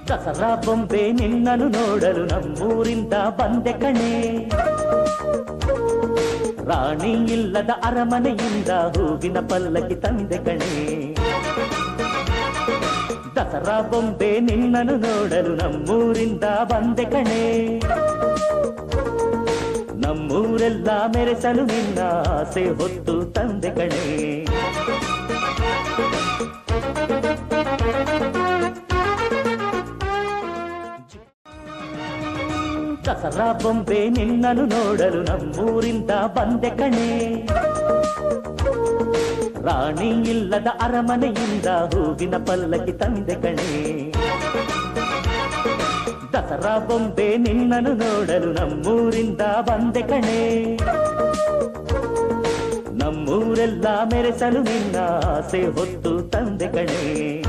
ದಸರಾ ಬೊಂಬೆ ನಿನ್ನನ್ನು ನೋಡಲು ನಮ್ಮೂರಿಂದ ಬಂದೆ ಕಣೆ. ರಾಣಿ ಇಲ್ಲದ ಅರಮನೆಯಿಂದ ಹೂವಿನ ಪಲ್ಲಕ್ಕಿ ತಂದೆ ಕಣೆ. ದಸರಾ ಬೊಂಬೆ ನಿನ್ನನ್ನು ನೋಡಲು ನಮ್ಮೂರಿಂದ ಬಂದೆ ಕಣೆ. ನಮ್ಮೂರೆಲ್ಲ ಮೆರೆಸಲು ನಿನ್ನ ಆಸೆ ಹೊತ್ತು ತಂದೆ ಕಣೆ. ದಸರಾ ಬೊಂಬೆ ನಿನ್ನನ್ನು ನೋಡಲು ನಮ್ಮೂರಿಂದ ಬಂದೆ ಕಣೆ. ರಾಣಿ ಇಲ್ಲದ ಅರಮನೆಯಿಂದ ಹೂವಿನ ಪಲ್ಲಕ್ಕಿ ತಂದೆ ಕಣೆ. ದಸರಾ ಬೊಂಬೆ ನಿನ್ನನ್ನು ನೋಡಲು ನಮ್ಮೂರಿಂದ ಬಂದೆ ಕಣೆ. ನಮ್ಮೂರೆಲ್ಲ ಮೆರೆಸಲು ನಿನ್ನ ಆಸೆ ಹೊತ್ತು ತಂದೆ ಕಣೆ.